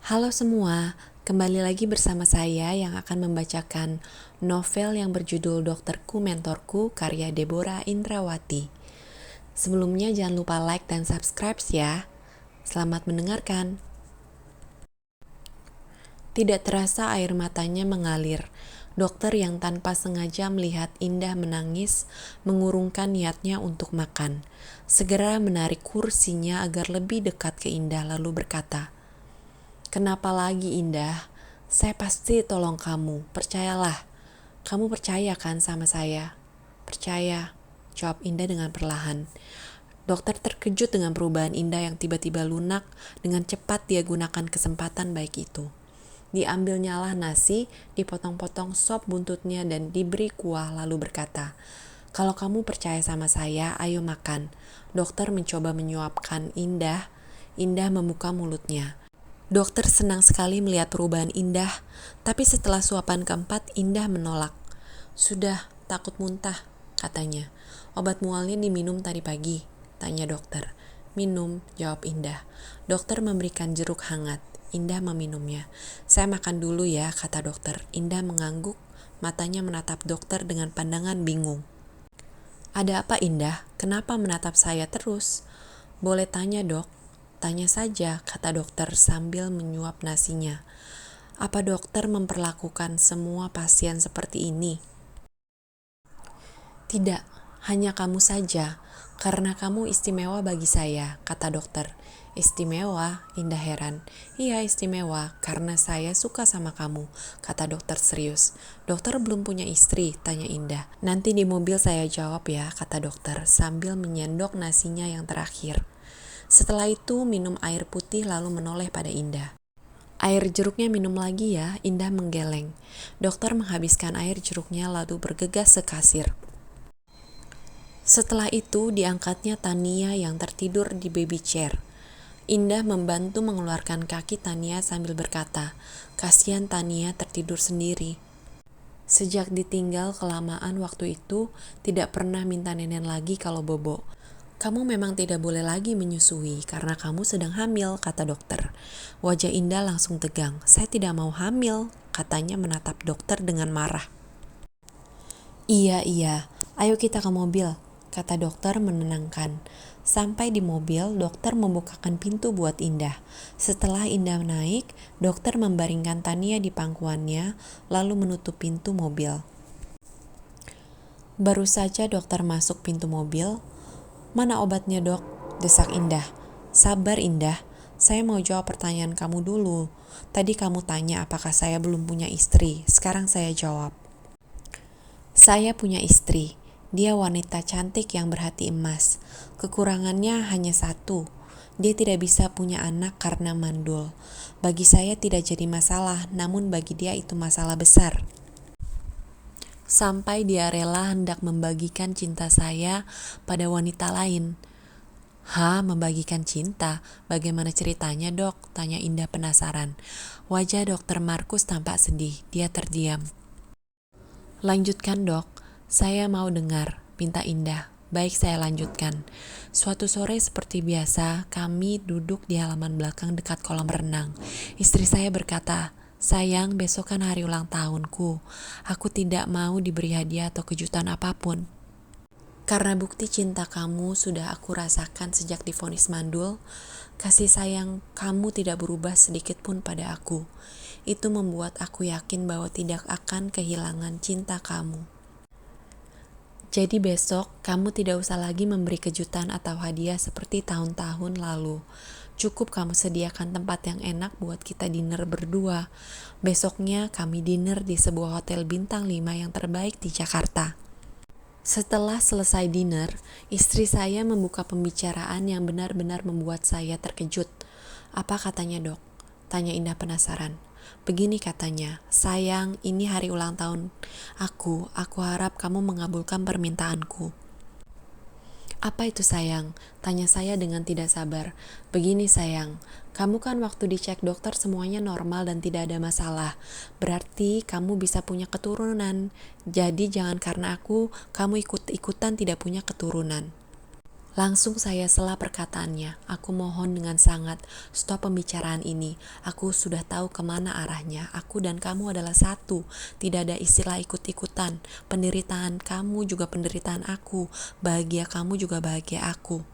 Halo semua, kembali lagi bersama saya yang akan membacakan novel yang berjudul Dokterku Mentorku karya Deborah Indrawati. Sebelumnya jangan lupa like dan subscribe ya. Selamat mendengarkan. Tidak terasa air matanya mengalir. Dokter yang tanpa sengaja melihat Indah menangis, mengurungkan niatnya untuk makan. Segera menarik kursinya agar lebih dekat ke Indah lalu berkata, "Kenapa lagi Indah? Saya pasti tolong kamu, percayalah. Kamu percaya kan sama saya?" "Percaya," jawab Indah dengan perlahan. Dokter terkejut dengan perubahan Indah yang tiba-tiba lunak. Dengan cepat dia gunakan kesempatan baik itu. Diambilnyalah nasi, dipotong-potong sop buntutnya dan diberi kuah lalu berkata, "Kalau kamu percaya sama saya, ayo makan." Dokter mencoba menyuapkan Indah. Indah membuka mulutnya. Dokter senang sekali melihat perubahan Indah, tapi setelah suapan keempat, Indah menolak. "Sudah, takut muntah," katanya. "Obat mualnya diminum tadi pagi?" tanya dokter. "Minum," jawab Indah. Dokter memberikan jeruk hangat. Indah meminumnya. "Saya makan dulu ya," kata dokter. Indah mengangguk, matanya menatap dokter dengan pandangan bingung. "Ada apa Indah? Kenapa menatap saya terus?" "Boleh tanya dok?" "Tanya saja," kata dokter sambil menyuap nasinya. "Apa dokter memperlakukan semua pasien seperti ini?" "Tidak, hanya kamu saja, karena kamu istimewa bagi saya," kata dokter. "Istimewa?" Indah heran. "Iya istimewa, karena saya suka sama kamu," kata dokter serius. "Dokter belum punya istri?" tanya Indah. "Nanti di mobil saya jawab ya," kata dokter sambil menyendok nasinya yang terakhir. Setelah itu minum air putih lalu menoleh pada Indah. "Air jeruknya minum lagi ya," Indah menggeleng. Dokter menghabiskan air jeruknya lalu bergegas ke kasir. Setelah itu diangkatnya Tania yang tertidur di baby chair. Indah membantu mengeluarkan kaki Tania sambil berkata, "Kasihan Tania tertidur sendiri. Sejak ditinggal kelamaan waktu itu, tidak pernah minta nenen lagi kalau bobo. Kamu memang tidak boleh lagi menyusui karena kamu sedang hamil," kata dokter. Wajah Indah langsung tegang. "Saya tidak mau hamil," katanya menatap dokter dengan marah. Iya, ayo kita ke mobil," kata dokter menenangkan. Sampai di mobil, dokter membukakan pintu buat Indah. Setelah Indah naik, dokter membaringkan Tania di pangkuannya, lalu menutup pintu mobil. Baru saja dokter masuk pintu mobil, "Mana obatnya dok?" desak Indah. "Sabar Indah, saya mau jawab pertanyaan kamu dulu. Tadi kamu tanya apakah saya belum punya istri, sekarang saya jawab. Saya punya istri. Dia wanita cantik yang berhati emas. Kekurangannya hanya satu. Dia tidak bisa punya anak karena mandul. Bagi saya tidak jadi masalah, namun bagi dia itu masalah besar. Sampai dia rela hendak membagikan cinta saya pada wanita lain." "Hah, membagikan cinta? Bagaimana ceritanya dok?" tanya Indah penasaran. Wajah dokter Markus tampak sedih. Dia terdiam. "Lanjutkan dok, saya mau dengar," pinta Indah. "Baik, saya lanjutkan. Suatu sore seperti biasa, kami duduk di halaman belakang dekat kolam renang. Istri saya berkata, 'Sayang, besok kan hari ulang tahunku. Aku tidak mau diberi hadiah atau kejutan apapun. Karena bukti cinta kamu sudah aku rasakan sejak divonis mandul, kasih sayang kamu tidak berubah sedikit pun pada aku. Itu membuat aku yakin bahwa tidak akan kehilangan cinta kamu. Jadi besok kamu tidak usah lagi memberi kejutan atau hadiah seperti tahun-tahun lalu. Cukup kamu sediakan tempat yang enak buat kita dinner berdua. Besoknya kami dinner di sebuah hotel bintang 5 yang terbaik di Jakarta." Setelah selesai dinner, istri saya membuka pembicaraan yang benar-benar membuat saya terkejut. "Apa katanya dok?" tanya Indah penasaran. "Begini katanya, 'Sayang, ini hari ulang tahun aku harap kamu mengabulkan permintaanku.'" "Apa itu sayang?" tanya saya dengan tidak sabar. "Begini sayang, kamu kan waktu dicek dokter semuanya normal dan tidak ada masalah. Berarti kamu bisa punya keturunan. Jadi jangan karena aku, kamu ikut-ikutan tidak punya keturunan. Langsung saya sela perkataannya. Aku mohon dengan sangat, stop pembicaraan ini. Aku sudah tahu kemana arahnya. Aku dan kamu adalah satu. Tidak ada istilah ikut-ikutan. Penderitaan kamu juga penderitaan aku. Bahagia kamu juga bahagia aku.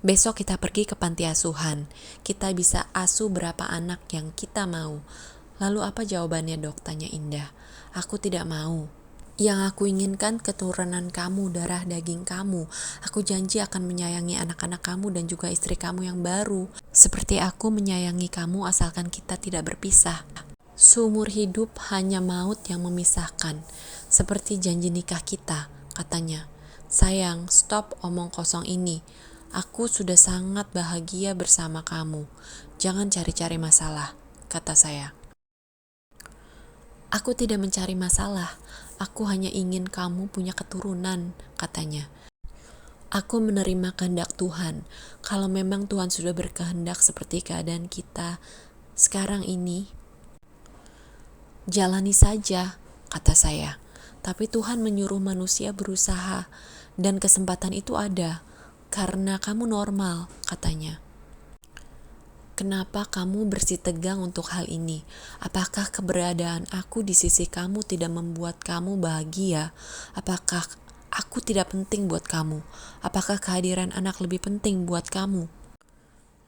Besok kita pergi ke panti asuhan. Kita bisa asuh berapa anak yang kita mau. Lalu apa jawabannya, Dok? Tanya Indah. Aku tidak mau. Yang aku inginkan keturunan kamu, darah daging kamu. Aku janji akan menyayangi anak-anak kamu dan juga istri kamu yang baru. Seperti aku menyayangi kamu asalkan kita tidak berpisah. Seumur hidup hanya maut yang memisahkan. Seperti janji nikah kita, katanya. Sayang, stop omong kosong ini. Aku sudah sangat bahagia bersama kamu. Jangan cari-cari masalah, kata saya. Aku tidak mencari masalah. Aku hanya ingin kamu punya keturunan, katanya. Aku menerima kehendak Tuhan. Kalau memang Tuhan sudah berkehendak seperti keadaan kita sekarang ini, jalani saja, kata saya. Tapi Tuhan menyuruh manusia berusaha, dan kesempatan itu ada, karena kamu normal, katanya. Kenapa kamu bersitegang untuk hal ini? Apakah keberadaan aku di sisi kamu tidak membuat kamu bahagia? Apakah aku tidak penting buat kamu? Apakah kehadiran anak lebih penting buat kamu?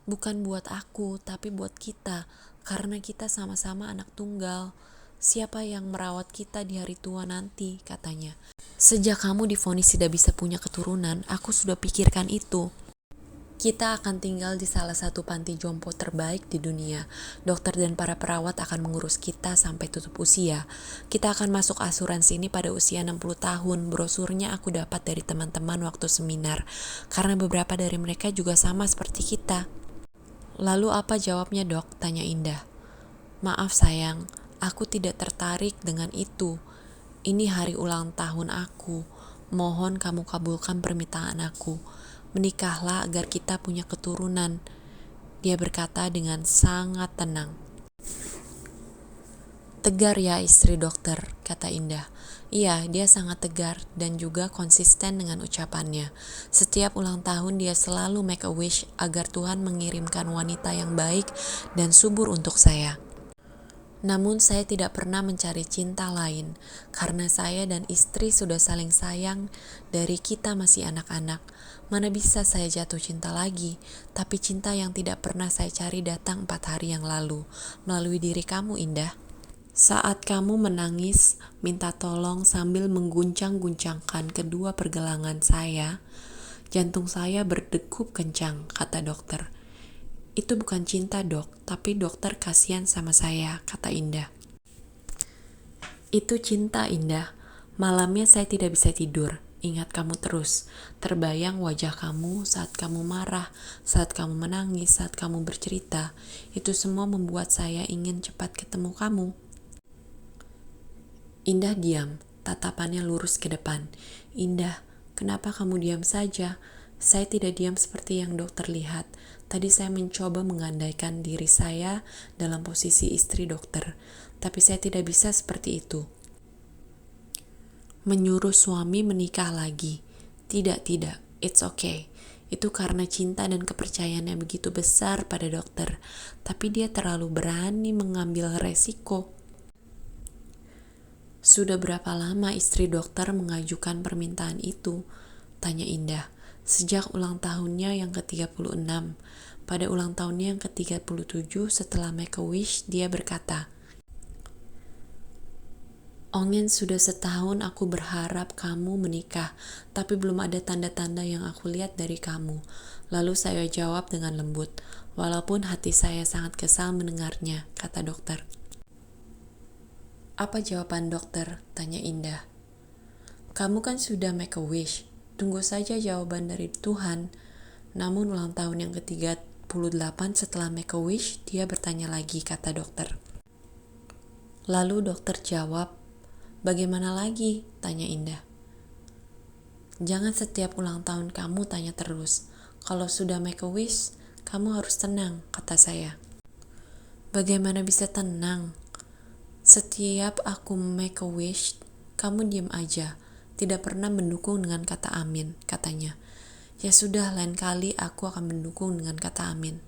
Bukan buat aku, tapi buat kita. Karena kita sama-sama anak tunggal. Siapa yang merawat kita di hari tua nanti, katanya. Sejak kamu divonis tidak bisa punya keturunan, aku sudah pikirkan itu. Kita akan tinggal di salah satu panti jompo terbaik di dunia. Dokter dan para perawat akan mengurus kita sampai tutup usia. Kita akan masuk asuransi ini pada usia 60 tahun. Brosurnya aku dapat dari teman-teman waktu seminar. Karena beberapa dari mereka juga sama seperti kita. Lalu apa jawabnya, Dok? Tanya Indah. Maaf sayang, aku tidak tertarik dengan itu. Ini hari ulang tahun aku. Mohon kamu kabulkan permintaan aku. Menikahlah agar kita punya keturunan. Dia berkata dengan sangat tenang. Tegar ya istri dokter, kata Indah. Iya, dia sangat tegar dan juga konsisten dengan ucapannya. Setiap ulang tahun dia selalu make a wish agar Tuhan mengirimkan wanita yang baik dan subur untuk saya. Namun saya tidak pernah mencari cinta lain, karena saya dan istri sudah saling sayang dari kita masih anak-anak. Mana bisa saya jatuh cinta lagi, tapi cinta yang tidak pernah saya cari datang 4 hari yang lalu, melalui diri kamu, Indah. Saat kamu menangis, minta tolong sambil mengguncang-guncangkan kedua pergelangan saya, jantung saya berdegup kencang, kata dokter. Itu bukan cinta, Dok, tapi dokter kasihan sama saya, kata Indah. Itu cinta, Indah. Malamnya saya tidak bisa tidur. Ingat kamu terus. Terbayang wajah kamu saat kamu marah, saat kamu menangis, saat kamu bercerita. Itu semua membuat saya ingin cepat ketemu kamu. Indah diam, tatapannya lurus ke depan. Indah, kenapa kamu diam saja? Saya tidak diam seperti yang dokter lihat. Tadi saya mencoba mengandaikan diri saya dalam posisi istri dokter, tapi saya tidak bisa seperti itu. Menyuruh suami menikah lagi. Tidak, it's okay. Itu karena cinta dan kepercayaannya begitu besar pada dokter, tapi dia terlalu berani mengambil resiko. Sudah berapa lama istri dokter mengajukan permintaan itu? Tanya Indah. Sejak ulang tahunnya yang ke-36. Pada ulang tahunnya yang ke-37 setelah Make-A-Wish, dia berkata, Ongen, sudah setahun aku berharap kamu menikah, tapi belum ada tanda-tanda yang aku lihat dari kamu. Lalu saya jawab dengan lembut, walaupun hati saya sangat kesal mendengarnya, kata dokter. Apa jawaban dokter? Tanya Indah. Kamu kan sudah make a wish. Tunggu saja jawaban dari Tuhan. Namun ulang tahun yang ke-38 setelah make a wish, dia bertanya lagi, kata dokter. Lalu dokter jawab, bagaimana lagi? Tanya Indah. Jangan setiap ulang tahun kamu tanya terus. Kalau sudah make a wish, kamu harus tenang, kata saya. Bagaimana bisa tenang? Setiap aku make a wish, kamu diam aja. Tidak pernah mendukung dengan kata amin, katanya. Ya sudah, lain kali aku akan mendukung dengan kata amin.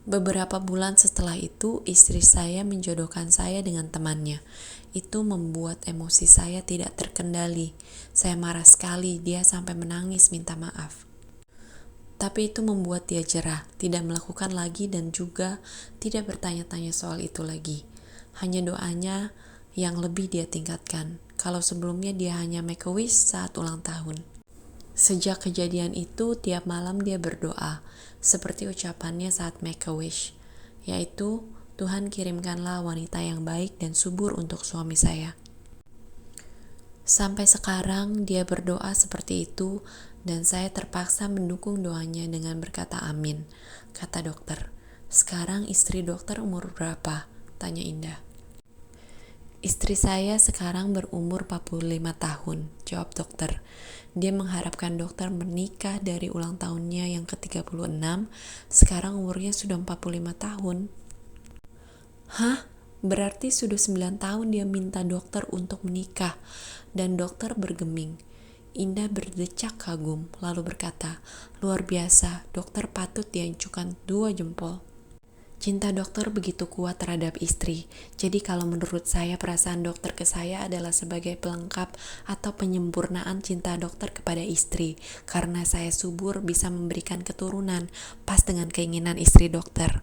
Beberapa bulan setelah itu, istri saya menjodohkan saya dengan temannya. Itu membuat emosi saya tidak terkendali. Saya marah sekali, dia sampai menangis minta maaf. Tapi itu membuat dia jerah, tidak melakukan lagi dan juga tidak bertanya-tanya soal itu lagi. Hanya doanya yang lebih dia tingkatkan. Kalau sebelumnya dia hanya make a wish saat ulang tahun. Sejak kejadian itu, tiap malam dia berdoa, seperti ucapannya saat make a wish, yaitu, Tuhan kirimkanlah wanita yang baik dan subur untuk suami saya. Sampai sekarang dia berdoa seperti itu dan saya terpaksa mendukung doanya dengan berkata amin, kata dokter. Sekarang istri dokter umur berapa? Tanya Indah. Istri saya sekarang berumur 45 tahun, jawab dokter. Dia mengharapkan dokter menikah dari ulang tahunnya yang ke-36, sekarang umurnya sudah 45 tahun. Hah? Berarti sudah 9 tahun dia minta dokter untuk menikah, dan dokter bergeming. Indah berdecak kagum, lalu berkata, luar biasa, dokter patut diajukan 2 jempol. Cinta dokter begitu kuat terhadap istri. Jadi kalau menurut saya perasaan dokter ke saya adalah sebagai pelengkap atau penyempurnaan cinta dokter kepada istri. Karena saya subur bisa memberikan keturunan pas dengan keinginan istri dokter.